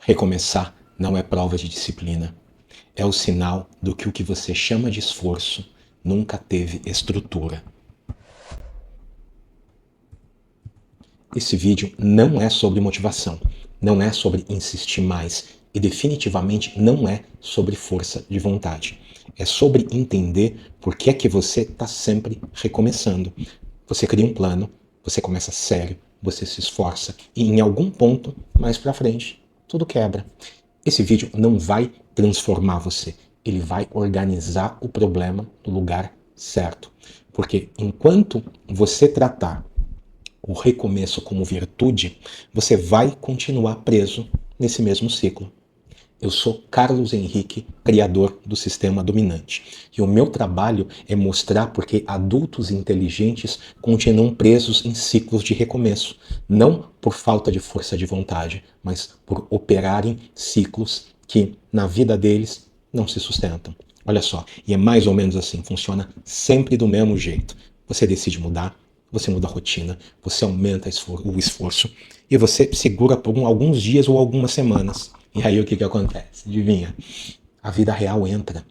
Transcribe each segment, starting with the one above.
Recomeçar não é prova de disciplina. É o sinal do que o que você chama de esforço nunca teve estrutura. Esse vídeo não é sobre motivação, não é sobre insistir mais e definitivamente não é sobre força de vontade. É sobre entender por que é que você está sempre recomeçando. Você cria um plano, você começa sério, você se esforça e em algum ponto, mais pra frente, tudo quebra. Esse vídeo não vai transformar você, ele vai organizar o problema no lugar certo. Porque enquanto você tratar o recomeço como virtude, você vai continuar preso nesse mesmo ciclo. Eu sou Carlos Henrique, criador do Sistema Dominante. E o meu trabalho é mostrar porque adultos inteligentes continuam presos em ciclos de recomeço, não por falta de força de vontade, mas por operarem ciclos que, na vida deles, não se sustentam. Olha só, e é mais ou menos assim, funciona sempre do mesmo jeito. Você decide mudar, você muda a rotina, você aumenta o esforço e você segura por alguns dias ou algumas semanas. E aí o que acontece? Adivinha? A vida real entra,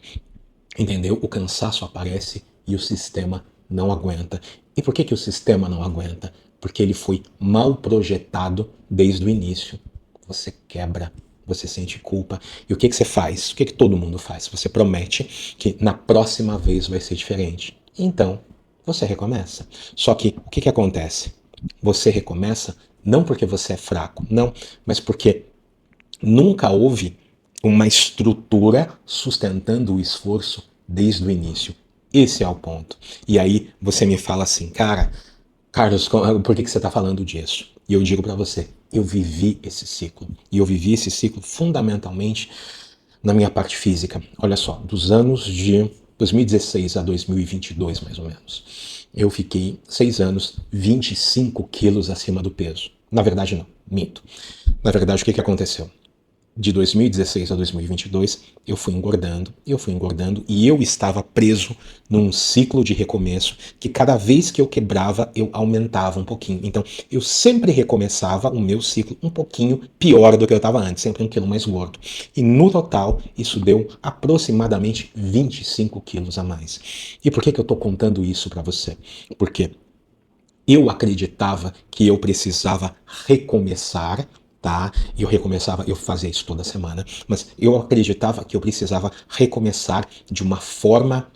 entendeu? O cansaço aparece e o sistema não aguenta. E por que o sistema não aguenta? Porque ele foi mal projetado desde o início. Você quebra, você sente culpa. E o que você faz? O que todo mundo faz? Você promete que na próxima vez vai ser diferente. Então, você recomeça. Só que o que acontece? Você recomeça não porque você é fraco, não, mas porque nunca houve uma estrutura sustentando o esforço desde o início. Esse é o ponto. E aí você me fala assim, cara, Carlos, por que você está falando disso? E eu digo para você, eu vivi esse ciclo. E eu vivi esse ciclo fundamentalmente na minha parte física. Olha só, dos anos de 2016 a 2022, mais ou menos. Eu fiquei 6 anos, 25 quilos acima do peso. Na verdade, não, minto. Na verdade, o que aconteceu? De 2016 a 2022, eu fui engordando e eu estava preso num ciclo de recomeço que cada vez que eu quebrava, eu aumentava um pouquinho. Então, eu sempre recomeçava o meu ciclo um pouquinho pior do que eu estava antes, sempre um quilo mais gordo. E no total, isso deu aproximadamente 25 quilos a mais. E por que eu estou contando isso para você? Porque eu acreditava que eu precisava recomeçar, tá? Eu recomeçava, eu fazia isso toda semana, mas eu acreditava que eu precisava recomeçar de uma forma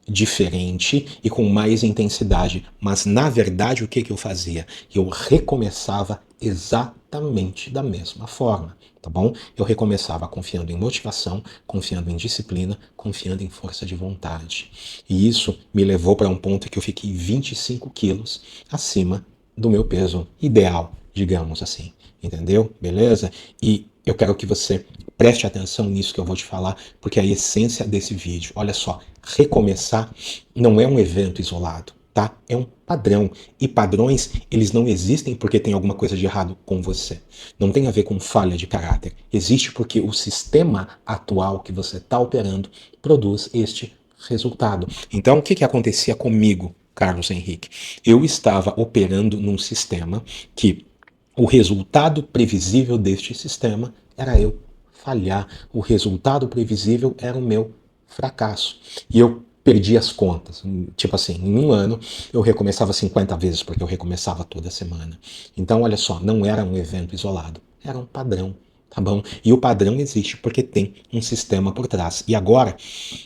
diferente e com mais intensidade. Mas na verdade, o que eu fazia? Eu recomeçava exatamente da mesma forma, tá bom? Eu recomeçava confiando em motivação, confiando em disciplina, confiando em força de vontade. E isso me levou para um ponto que eu fiquei 25 quilos acima do meu peso ideal, digamos assim. Entendeu? Beleza? E eu quero que você preste atenção nisso que eu vou te falar, porque é a essência desse vídeo. Olha só, recomeçar não é um evento isolado, tá? É um padrão. E padrões, eles não existem porque tem alguma coisa de errado com você. Não tem a ver com falha de caráter. Existe porque o sistema atual que você está operando produz este resultado. Então, o que acontecia comigo, Carlos Henrique? Eu estava operando num sistema que o resultado previsível deste sistema era eu falhar. O resultado previsível era o meu fracasso. E eu perdi as contas. Tipo assim, em um ano eu recomeçava 50 vezes, porque eu recomeçava toda semana. Então, olha só, não era um evento isolado, era um padrão. Tá bom? E o padrão existe porque tem um sistema por trás. E agora,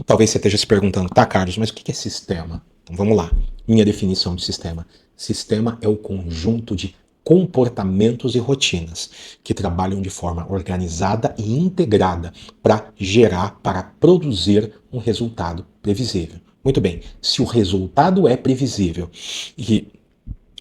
talvez você esteja se perguntando, tá, Carlos, mas o que é sistema? Então vamos lá. Minha definição de sistema. Sistema é o conjunto de comportamentos e rotinas que trabalham de forma organizada e integrada para gerar, para produzir um resultado previsível. Muito bem, se o resultado é previsível e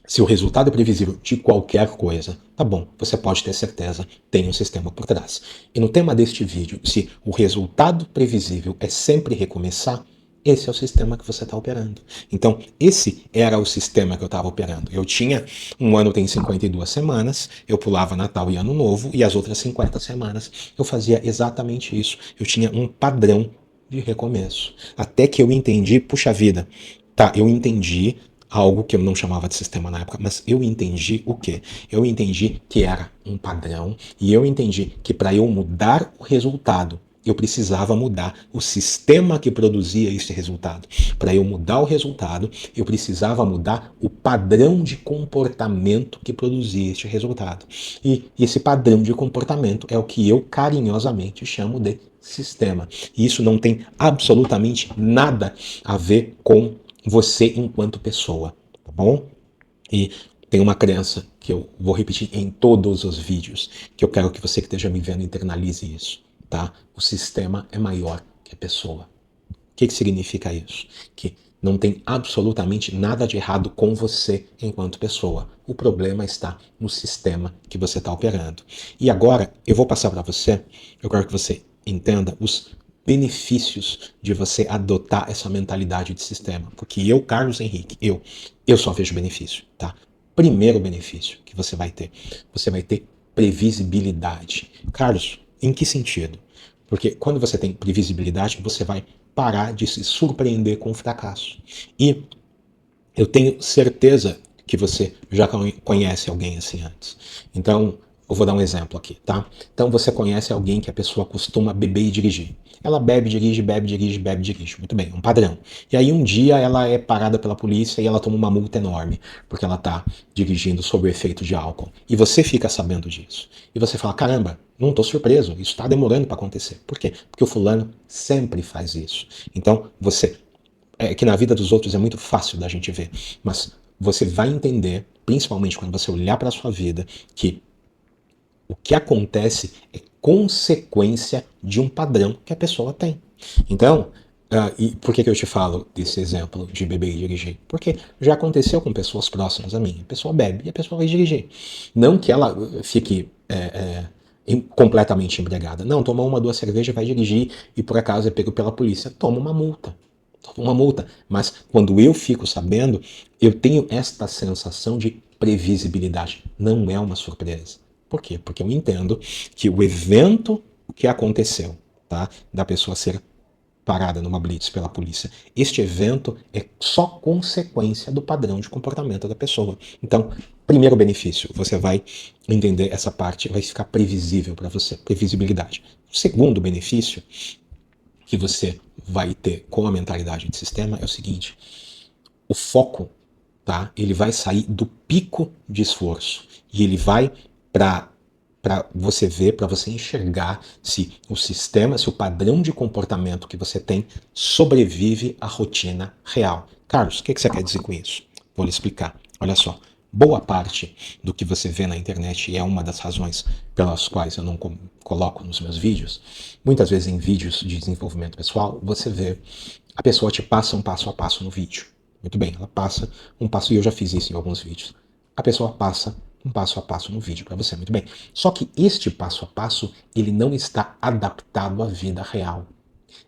se o resultado é previsível de qualquer coisa, tá bom, você pode ter certeza, tem um sistema por trás. E no tema deste vídeo, se o resultado previsível é sempre recomeçar, esse é o sistema que você está operando. Então, esse era o sistema que eu estava operando. Eu tinha, um ano tem 52 semanas, eu pulava Natal e Ano Novo, e as outras 50 semanas eu fazia exatamente isso. Eu tinha um padrão de recomeço. Até que eu entendi, puxa vida, tá, eu entendi algo que eu não chamava de sistema na época, mas eu entendi o quê? Eu entendi que era um padrão e eu entendi que para eu mudar o resultado, eu precisava mudar o sistema que produzia esse resultado. Para eu mudar o resultado, eu precisava mudar o padrão de comportamento que produzia este resultado. E esse padrão de comportamento é o que eu carinhosamente chamo de sistema. E isso não tem absolutamente nada a ver com você enquanto pessoa, tá bom? E tem uma crença que eu vou repetir em todos os vídeos, que eu quero que você que esteja me vendo internalize isso, tá? O sistema é maior que a pessoa. O que significa isso? Que não tem absolutamente nada de errado com você enquanto pessoa. O problema está no sistema que você está operando. E agora eu vou passar para você, eu quero que você entenda os benefícios de você adotar essa mentalidade de sistema. Porque eu, Carlos Henrique, eu só vejo benefício, tá? Primeiro benefício que você vai ter previsibilidade. Carlos, em que sentido? Porque quando você tem previsibilidade, você vai parar de se surpreender com o fracasso. E eu tenho certeza que você já conhece alguém assim antes. Então, eu vou dar um exemplo aqui, tá? Então, você conhece alguém que a pessoa costuma beber e dirigir. Ela bebe, dirige, bebe, dirige, bebe, dirige. Muito bem, um padrão. E aí um dia ela é parada pela polícia e ela toma uma multa enorme, porque ela está dirigindo sob o efeito de álcool. E você fica sabendo disso. E você fala, caramba, não estou surpreso, isso está demorando para acontecer. Por quê? Porque o fulano sempre faz isso. Então, que na vida dos outros é muito fácil da gente ver, mas você vai entender, principalmente quando você olhar para a sua vida, que o que acontece é consequência de um padrão que a pessoa tem. Então, e por que eu te falo desse exemplo de beber e dirigir? Porque já aconteceu com pessoas próximas a mim. A pessoa bebe e a pessoa vai dirigir. Não que ela fique completamente embriagada. Não, toma uma, duas cervejas, vai dirigir e por acaso é pego pela polícia. Toma uma multa. Uma multa. Mas quando eu fico sabendo, eu tenho esta sensação de previsibilidade. Não é uma surpresa. Por quê? Porque eu entendo que o evento que aconteceu, tá, da pessoa ser parada numa blitz pela polícia, este evento é só consequência do padrão de comportamento da pessoa. Então, primeiro benefício, você vai entender essa parte, vai ficar previsível para você, previsibilidade. O segundo benefício que você vai ter com a mentalidade de sistema é o seguinte: o foco, tá? Ele vai sair do pico de esforço e ele vai para você ver, para você enxergar se o sistema, se o padrão de comportamento que você tem sobrevive à rotina real. Carlos, o que você quer dizer com isso? Vou lhe explicar. Olha só, boa parte do que você vê na internet, e é uma das razões pelas quais eu não coloco nos meus vídeos, muitas vezes em vídeos de desenvolvimento pessoal, você vê a pessoa te passa um passo a passo no vídeo. Muito bem, ela passa um passo, e eu já fiz isso em alguns vídeos. A pessoa passa um passo a passo no vídeo para você, muito bem. Só que este passo a passo, ele não está adaptado à vida real.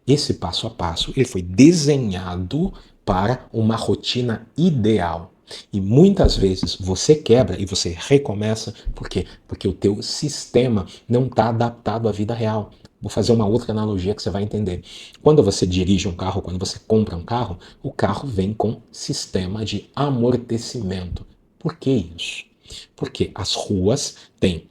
Esse passo a passo, ele foi desenhado para uma rotina ideal. E muitas vezes você quebra e você recomeça, por quê? Porque o teu sistema não está adaptado à vida real. Vou fazer uma outra analogia que você vai entender. Quando você dirige um carro, quando você compra um carro, o carro vem com sistema de amortecimento. Por que isso? Porque as ruas têm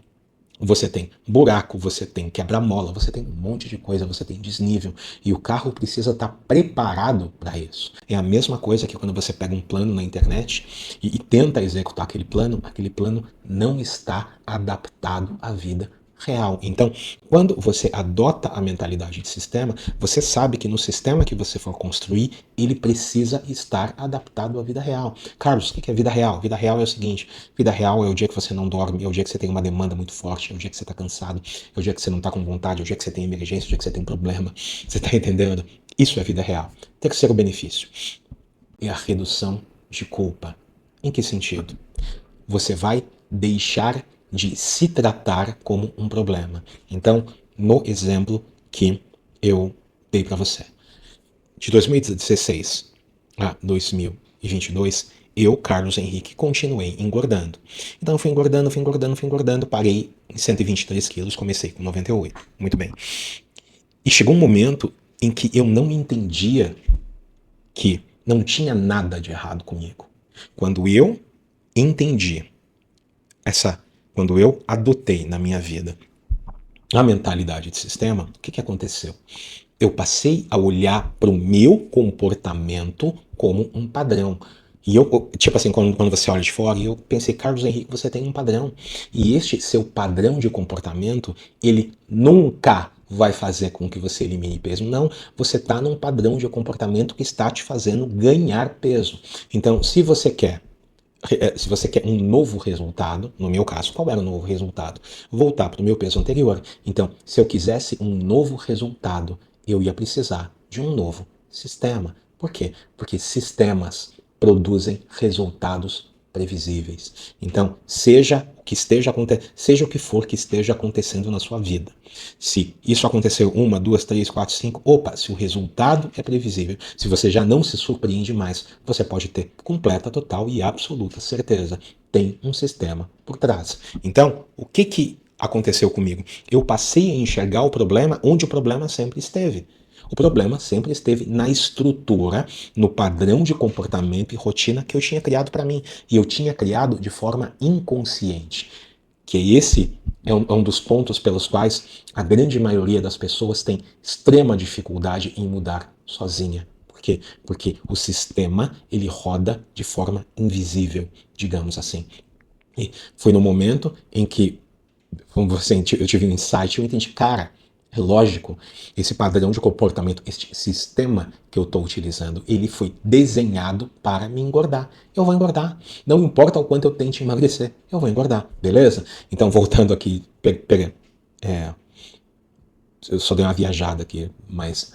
você tem buraco, você tem quebra-mola, você tem um monte de coisa, você tem desnível. E o carro precisa estar preparado para isso. É a mesma coisa que quando você pega um plano na internet e tenta executar aquele plano não está adaptado à vida real. Então, quando você adota a mentalidade de sistema, você sabe que no sistema que você for construir, ele precisa estar adaptado à vida real. Carlos, o que é vida real? Vida real é o seguinte: vida real é o dia que você não dorme, é o dia que você tem uma demanda muito forte, é o dia que você está cansado, é o dia que você não está com vontade, é o dia que você tem emergência, é o dia que você tem problema. Você está entendendo? Isso é vida real. Terceiro benefício é a redução de culpa. Em que sentido? Você vai deixar de se tratar como um problema. Então, no exemplo que eu dei para você, de 2016 a 2022, eu, Carlos Henrique, continuei engordando. Então, fui engordando, parei em 123 quilos, comecei com 98. Muito bem. E chegou um momento em que eu não entendia que não tinha nada de errado comigo. Quando eu entendi quando eu adotei na minha vida a mentalidade de sistema, o que aconteceu? Eu passei a olhar para o meu comportamento como um padrão. E eu, tipo assim, quando você olha de fora, eu pensei, Carlos Henrique, você tem um padrão. E este seu padrão de comportamento, ele nunca vai fazer com que você elimine peso. Não, você está num padrão de comportamento que está te fazendo ganhar peso. Então, se você quer um novo resultado, no meu caso, qual era o novo resultado? Voltar para o meu peso anterior. Então, se eu quisesse um novo resultado, eu ia precisar de um novo sistema. Por quê? Porque sistemas produzem resultados previsíveis. Então, seja o que for que esteja acontecendo na sua vida. Se isso aconteceu uma, duas, três, quatro, cinco, opa, se o resultado é previsível, se você já não se surpreende mais, você pode ter completa, total e absoluta certeza. Tem um sistema por trás. Então, o que aconteceu comigo? Eu passei a enxergar o problema onde o problema sempre esteve. O problema sempre esteve na estrutura, no padrão de comportamento e rotina que eu tinha criado para mim. E eu tinha criado de forma inconsciente. Que esse é um dos pontos pelos quais a grande maioria das pessoas tem extrema dificuldade em mudar sozinha. Por quê? Porque o sistema ele roda de forma invisível, digamos assim. E foi no momento em que eu tive um insight, eu entendi, cara, é lógico, esse padrão de comportamento, este sistema que eu estou utilizando, ele foi desenhado para me engordar. Eu vou engordar. Não importa o quanto eu tente emagrecer, eu vou engordar, beleza? Então, voltando aqui, eu só dei uma viajada aqui, mas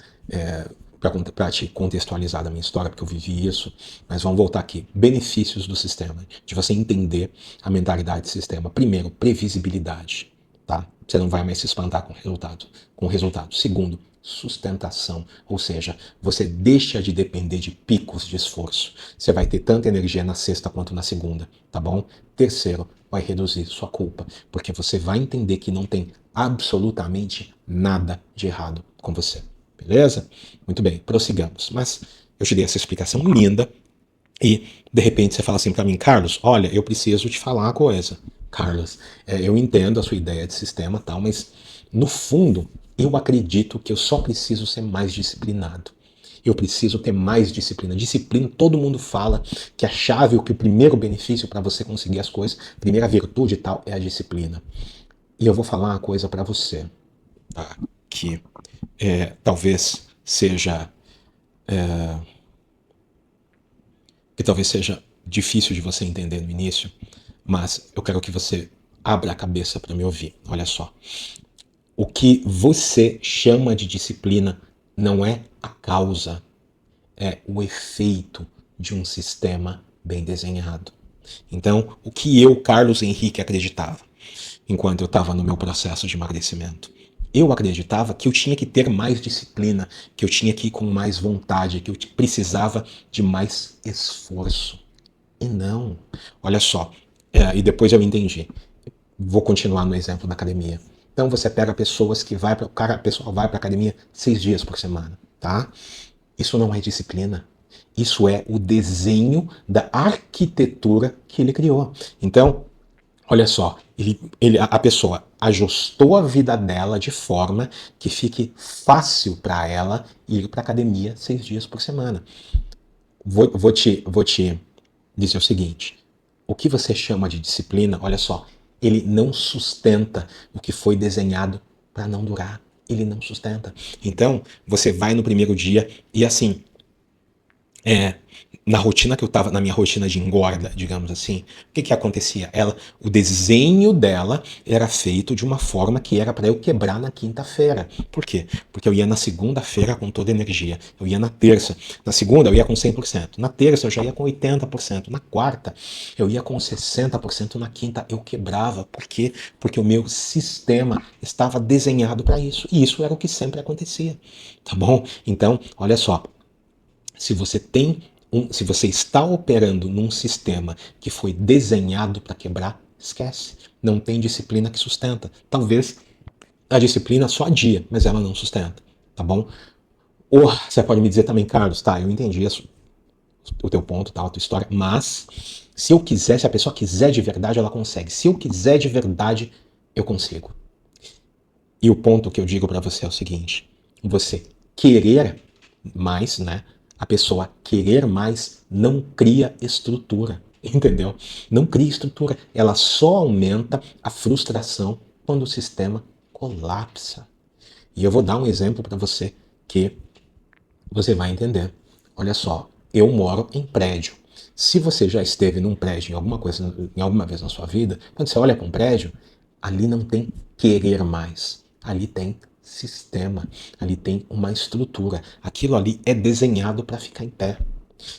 para te contextualizar da minha história, porque eu vivi isso, mas vamos voltar aqui. Benefícios do sistema, de você entender a mentalidade do sistema. Primeiro, previsibilidade, tá? Você não vai mais se espantar com o resultado. Segundo, sustentação, ou seja, você deixa de depender de picos de esforço. Você vai ter tanta energia na sexta quanto na segunda, tá bom? Terceiro, vai reduzir sua culpa, porque você vai entender que não tem absolutamente nada de errado com você. Beleza? Muito bem, prossigamos. Mas eu te dei essa explicação linda e de repente você fala assim para mim, Carlos, olha, eu preciso te falar uma coisa. Carlos, eu entendo a sua ideia de sistema, tal, mas no fundo eu acredito que eu só preciso ser mais disciplinado. Eu preciso ter mais disciplina. Disciplina, todo mundo fala que a chave, o que o primeiro benefício para você conseguir as coisas, a primeira virtude e tal, é a disciplina. E eu vou falar uma coisa para você, tá? Que talvez seja difícil de você entender no início, mas eu quero que você abra a cabeça para me ouvir. Olha só. O que você chama de disciplina não é a causa, é o efeito de um sistema bem desenhado. Então, o que eu, Carlos Henrique, acreditava enquanto eu estava no meu processo de emagrecimento? Eu acreditava que eu tinha que ter mais disciplina, que eu tinha que ir com mais vontade, que eu precisava de mais esforço. E não. Olha só, e depois eu entendi. Vou continuar no exemplo da academia. Então você pega pessoas que a pessoa vai para academia 6 dias por semana, tá? Isso não é disciplina. Isso é o desenho da arquitetura que ele criou. Então, olha só, a pessoa ajustou a vida dela de forma que fique fácil para ela ir para academia 6 dias por semana. Vou te dizer o seguinte: o que você chama de disciplina, olha só, ele não sustenta o que foi desenhado para não durar. Ele não sustenta. Então, você vai no primeiro dia e assim, é, na rotina que eu estava, na minha rotina de engorda, digamos assim, o que acontecia? O desenho dela era feito de uma forma que era para eu quebrar na quinta-feira. Por quê? Porque eu ia na segunda-feira com toda a energia. Eu ia na terça. Na segunda eu ia com 100%. Na terça eu já ia com 80%. Na quarta eu ia com 60%. Na quinta eu quebrava. Por quê? Porque o meu sistema estava desenhado para isso. E isso era o que sempre acontecia. Tá bom? Então, olha só. Se você está operando num sistema que foi desenhado para quebrar, esquece. Não tem disciplina que sustenta. Talvez a disciplina só adia, mas ela não sustenta, tá bom? Ou você pode me dizer também, Carlos, tá, eu entendi o teu ponto, tá? A tua história, mas se eu quiser, se a pessoa quiser de verdade, ela consegue. Se eu quiser de verdade, eu consigo. E o ponto que eu digo para você é o seguinte: você querer mais, né? A pessoa querer mais não cria estrutura, entendeu? Não cria estrutura. Ela só aumenta a frustração quando o sistema colapsa. E eu vou dar um exemplo para você que você vai entender. Olha só, eu moro em prédio. Se você já esteve num prédio em alguma vez na sua vida, quando você olha para um prédio, ali não tem querer mais. Ali tem sistema, ali tem uma estrutura. Aquilo ali é desenhado para ficar em pé.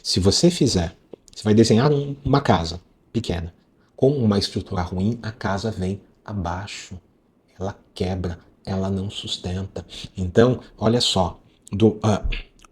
Se você fizer, você vai desenhar uma casa pequena. Com uma estrutura ruim, a casa vem abaixo. Ela quebra, ela não sustenta. Então, olha só,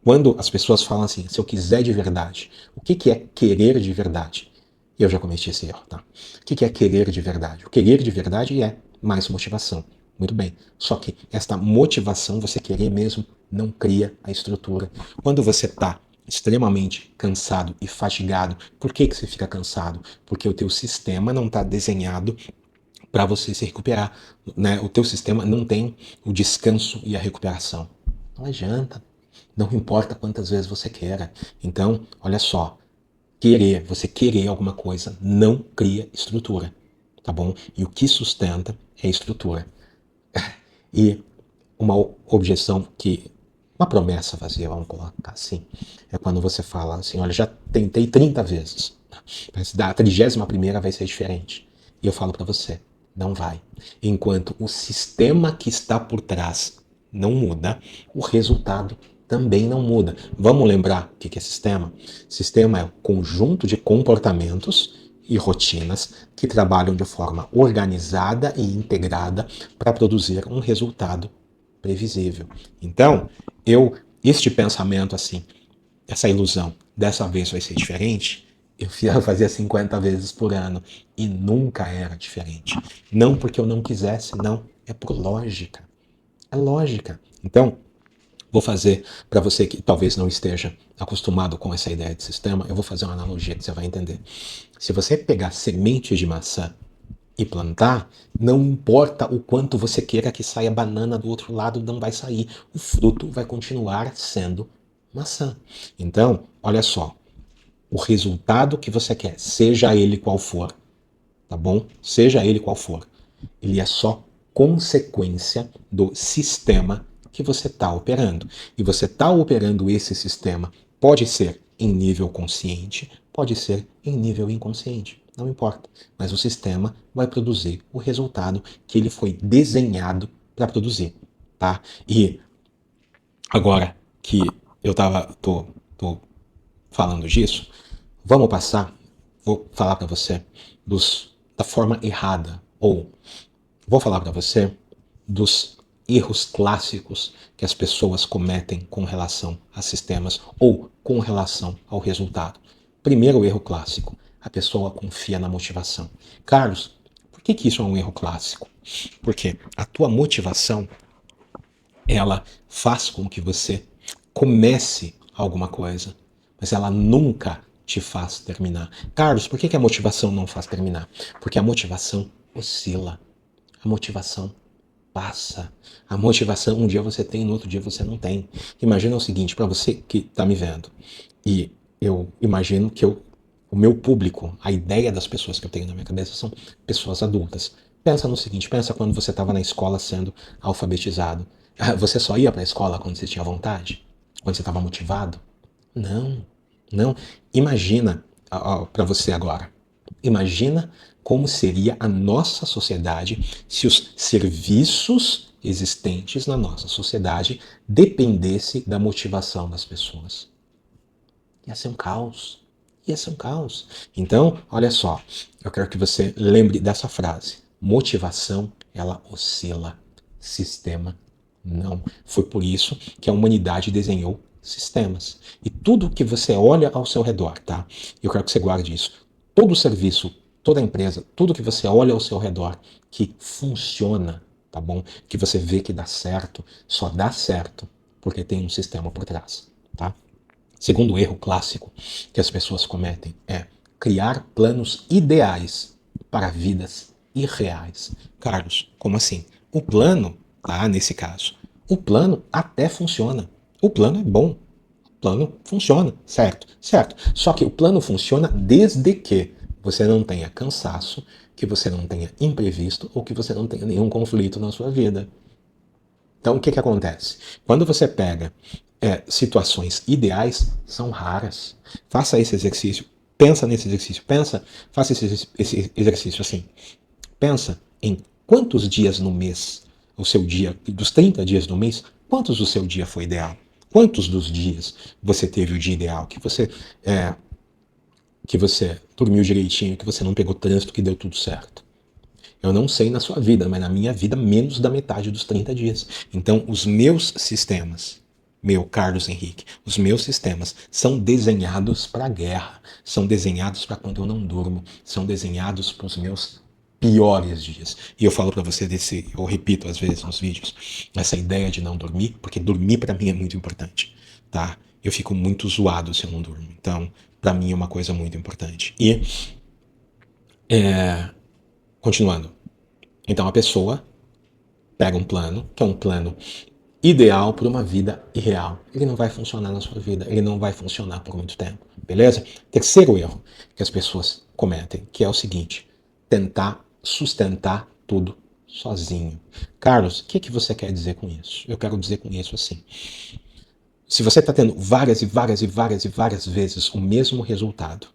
quando as pessoas falam assim, se eu quiser de verdade, o que é querer de verdade? Eu já cometi esse erro, tá? O que é querer de verdade? O querer de verdade é mais motivação. Muito bem. Só que esta motivação, você querer mesmo, não cria a estrutura. Quando você está extremamente cansado e fatigado, por que você fica cansado? Porque o teu sistema não está desenhado para você se recuperar, né? O teu sistema não tem o descanso e a recuperação. Não adianta. Não importa quantas vezes você queira. Então, olha só, você querer alguma coisa não cria estrutura, tá bom? E o que sustenta é a estrutura. E uma objeção uma promessa vazia, vamos colocar assim, é quando você fala assim, olha, já tentei 30 vezes, mas da 31ª vai ser diferente. E eu falo para você, não vai. Enquanto o sistema que está por trás não muda, o resultado também não muda. Vamos lembrar o que é sistema? Sistema é um conjunto de comportamentos e rotinas que trabalham de forma organizada e integrada para produzir um resultado previsível. Então, este pensamento assim, essa ilusão, dessa vez vai ser diferente, eu fazia 50 vezes por ano e nunca era diferente. Não porque eu não quisesse, não, é por lógica. É lógica. Então, vou fazer, para você que talvez não esteja acostumado com essa ideia de sistema, eu vou fazer uma analogia que você vai entender. Se você pegar sementes de maçã e plantar, não importa o quanto você queira que saia banana do outro lado, não vai sair. O fruto vai continuar sendo maçã. Então, olha só, o resultado que você quer, seja ele qual for, tá bom? Seja ele qual for, ele é só consequência do sistema que você está operando. E você está operando esse sistema, pode ser em nível consciente, pode ser em nível inconsciente, não importa. Mas o sistema vai produzir o resultado que ele foi desenhado para produzir, tá? E agora que tô falando disso, vou falar para você da forma errada, ou vou falar para você dos erros clássicos que as pessoas cometem com relação a sistemas ou com relação ao resultado. Primeiro erro clássico, a pessoa confia na motivação. Carlos, por que isso é um erro clássico? Porque a tua motivação, ela faz com que você comece alguma coisa, mas ela nunca te faz terminar. Carlos, por que a motivação não faz terminar? Porque a motivação oscila. A motivação passa. A motivação um dia você tem, no outro dia você não tem. Imagina o seguinte, para você que está me vendo, e eu imagino que o meu público, a ideia das pessoas que eu tenho na minha cabeça são pessoas adultas. Pensa no seguinte, pensa quando você estava na escola sendo alfabetizado. Você só ia para a escola quando você tinha vontade? Quando você estava motivado? Não, não. Imagina para você agora. Imagina como seria a nossa sociedade se os serviços existentes na nossa sociedade dependesse da motivação das pessoas. Ia ser um caos. Ia ser um caos. Então, olha só, eu quero que você lembre dessa frase. Motivação, ela oscila. Sistema, não. Foi por isso que a humanidade desenhou sistemas. E tudo que você olha ao seu redor, tá? Eu quero que você guarde isso. Todo serviço, toda empresa, tudo que você olha ao seu redor que funciona, tá bom? Que você vê que dá certo, só dá certo porque tem um sistema por trás, tá? Segundo erro clássico que as pessoas cometem é criar planos ideais para vidas irreais. Carlos, como assim? O plano, nesse caso, o plano até funciona. O plano é bom. O plano funciona, certo? Certo. Só que o plano funciona desde que você não tenha cansaço, que você não tenha imprevisto ou que você não tenha nenhum conflito na sua vida. Então, o que, que acontece? Quando você pega situações ideais, são raras. Faça esse exercício, pensa nesse exercício, faça esse exercício assim. Pensa em quantos dias no mês, o seu dia, dos 30 dias do mês, quantos o seu dia foi ideal? Quantos dos dias você teve o dia ideal? Que você dormiu direitinho, que você não pegou trânsito, que deu tudo certo. Eu não sei na sua vida, mas na minha vida, menos da metade dos 30 dias. Então, os meus sistemas, meu Carlos Henrique, os meus sistemas são desenhados para a guerra, são desenhados para quando eu não durmo, são desenhados para os meus piores dias. E eu falo para você eu repito às vezes nos vídeos, essa ideia de não dormir, porque dormir para mim é muito importante, tá? Eu fico muito zoado se eu não durmo. Então, para mim é uma coisa muito importante. E continuando. Então a pessoa pega um plano, que é um plano ideal para uma vida irreal. Ele não vai funcionar na sua vida, ele não vai funcionar por muito tempo, beleza? Terceiro erro que as pessoas cometem, que é o seguinte: tentar sustentar tudo sozinho. Carlos, o que você quer dizer com isso? Eu quero dizer com isso assim: se você está tendo várias e várias e várias e várias vezes o mesmo resultado,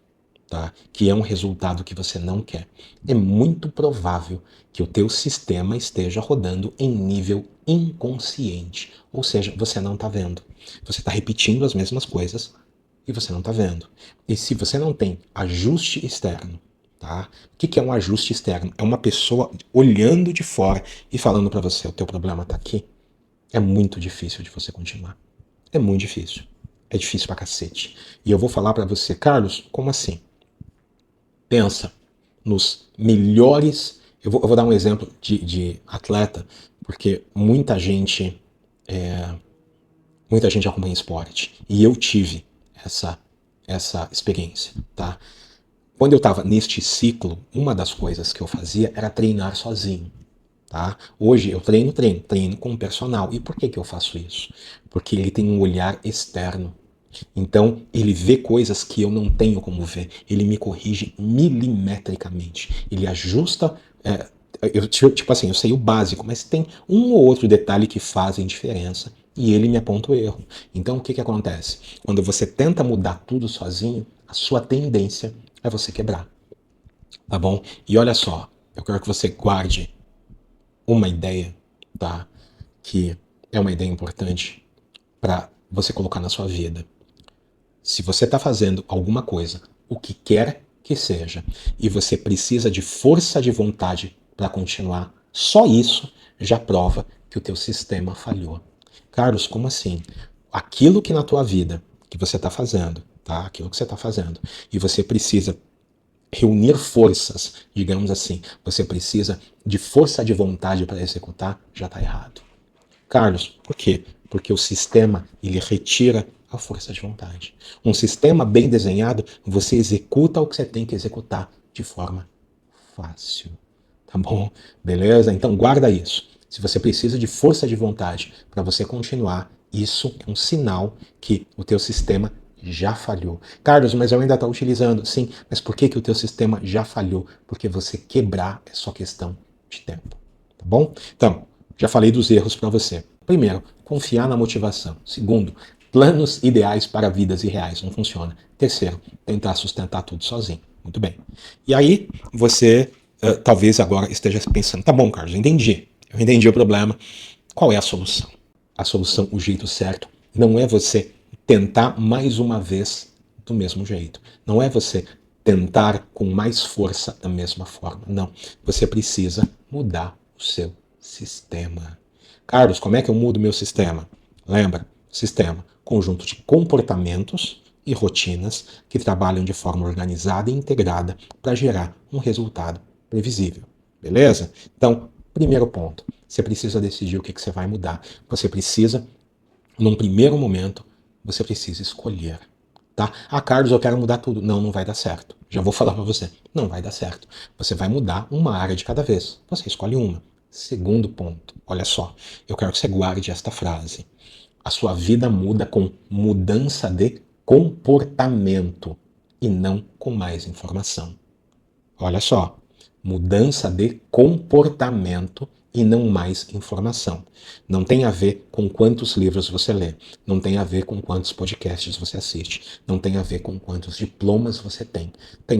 tá? Que é um resultado que você não quer, é muito provável que o teu sistema esteja rodando em nível inconsciente, ou seja, você não está vendo. Você está repetindo as mesmas coisas e você não está vendo. E se você não tem ajuste externo, tá? O que é um ajuste externo? É uma pessoa olhando de fora e falando para você: o teu problema está aqui. É muito difícil de você continuar. É muito difícil. É difícil pra cacete. E eu vou falar pra você: Carlos, como assim? Pensa nos melhores. Eu vou dar um exemplo de atleta, porque muita gente acompanha esporte. E eu tive essa experiência, tá? Quando eu estava neste ciclo, uma das coisas que eu fazia era treinar sozinho. Tá? Hoje eu treino com um personal. E por que eu faço isso? Porque ele tem um olhar externo. Então, ele vê coisas que eu não tenho como ver. Ele me corrige milimetricamente. Ele ajusta. Tipo assim, eu sei o básico, mas tem um ou outro detalhe que fazem diferença. E ele me aponta o erro. Então, o que acontece? Quando você tenta mudar tudo sozinho, a sua tendência é você quebrar. Tá bom? E olha só, eu quero que você guarde uma ideia, tá? Que é uma ideia importante para você colocar na sua vida. Se você está fazendo alguma coisa, o que quer que seja, e você precisa de força de vontade para continuar, só isso já prova que o teu sistema falhou. Carlos, como assim? Aquilo que na tua vida que você está fazendo, tá? Aquilo que você está fazendo, e você precisa reunir forças, digamos assim, você precisa de força de vontade para executar, já está errado. Carlos, por quê? Porque o sistema, ele retira a força de vontade. Um sistema bem desenhado, você executa o que você tem que executar de forma fácil. Tá bom? Beleza? Então guarda isso. Se você precisa de força de vontade para você continuar, isso é um sinal que o teu sistema já falhou. Carlos, mas eu ainda estou utilizando. Sim, mas por que o teu sistema já falhou? Porque você quebrar é só questão de tempo. Tá bom? Então, já falei dos erros para você. Primeiro, confiar na motivação. Segundo, planos ideais para vidas irreais. Não funciona. Terceiro, tentar sustentar tudo sozinho. Muito bem. E aí, você talvez agora esteja pensando: tá bom, Carlos, eu entendi o problema. Qual é a solução? A solução, o jeito certo, não é você tentar mais uma vez do mesmo jeito. Não é você tentar com mais força da mesma forma. Não. Você precisa mudar o seu sistema. Carlos, como é que eu mudo meu sistema? Lembra? Sistema, conjunto de comportamentos e rotinas que trabalham de forma organizada e integrada para gerar um resultado previsível. Beleza? Então, primeiro ponto, você precisa decidir o que você vai mudar. Você precisa, num primeiro momento, você precisa escolher. Tá? Ah, Carlos, eu quero mudar tudo. Não, não vai dar certo. Já vou falar para você. Não vai dar certo. Você vai mudar uma área de cada vez. Você escolhe uma. Segundo ponto. Olha só. Eu quero que você guarde esta frase. A sua vida muda com mudança de comportamento e não com mais informação. Olha só, mudança de comportamento e não mais informação. Não tem a ver com quantos livros você lê, não tem a ver com quantos podcasts você assiste, não tem a ver com quantos diplomas você tem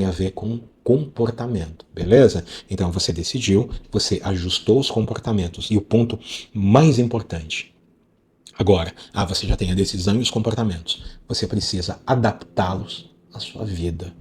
a ver com comportamento, beleza? Então você decidiu, você ajustou os comportamentos. E o ponto mais importante, agora, você já tem a decisão e os comportamentos, você precisa adaptá-los à sua vida.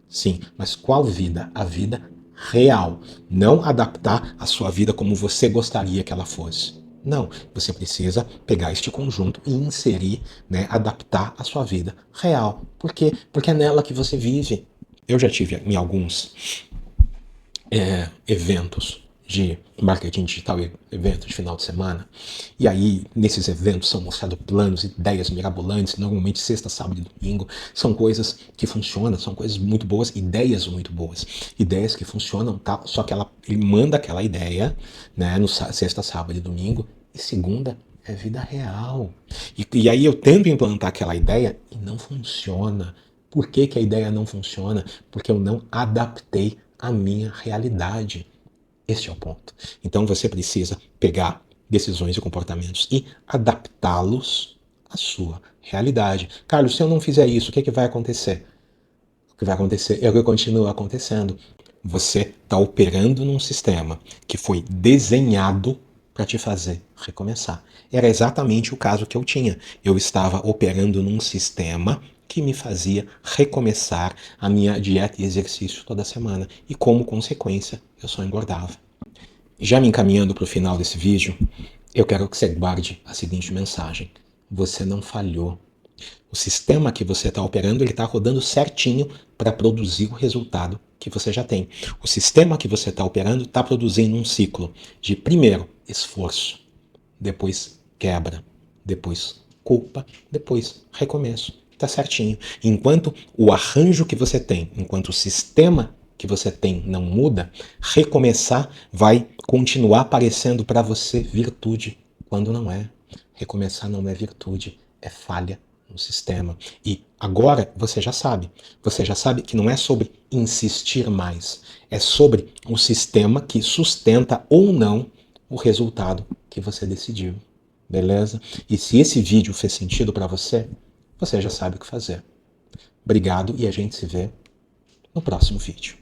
Sim, mas qual vida? A vida real. Não adaptar a sua vida como você gostaria que ela fosse. Não, você precisa pegar este conjunto e inserir, né, adaptar a sua vida real. Por quê? Porque é nela que você vive. Eu já tive em alguns eventos de marketing digital, evento de final de semana, e aí nesses eventos são mostrados planos, ideias mirabolantes, normalmente sexta, sábado e domingo, são coisas que funcionam, são coisas muito boas, ideias muito boas, ideias que funcionam, tá? Só que ele manda aquela ideia, né, no sexta, sábado e domingo, e segunda é vida real. E aí eu tento implantar aquela ideia e não funciona. Por que que a ideia não funciona? Porque eu não adaptei a minha realidade. Este é o ponto. Então você precisa pegar decisões e comportamentos e adaptá-los à sua realidade. Carlos, se eu não fizer isso, o que vai acontecer? O que vai acontecer é o que continua acontecendo. Você está operando num sistema que foi desenhado para te fazer recomeçar. Era exatamente o caso que eu tinha. Eu estava operando num sistema que me fazia recomeçar a minha dieta e exercício toda semana. E como consequência, eu só engordava. Já me encaminhando para o final desse vídeo, eu quero que você guarde a seguinte mensagem. Você não falhou. O sistema que você está operando, ele está rodando certinho para produzir o resultado que você já tem. O sistema que você está operando está produzindo um ciclo de, primeiro, esforço, depois quebra, depois culpa, depois recomeço. Está certinho. Enquanto o arranjo que você tem, enquanto o sistema que você tem não muda, recomeçar vai continuar aparecendo para você virtude, quando não é. Recomeçar não é virtude, é falha no sistema. E agora você já sabe que não é sobre insistir mais, é sobre o sistema que sustenta ou não o resultado que você decidiu. Beleza? E se esse vídeo fez sentido para você, você já sabe o que fazer. Obrigado e a gente se vê no próximo vídeo.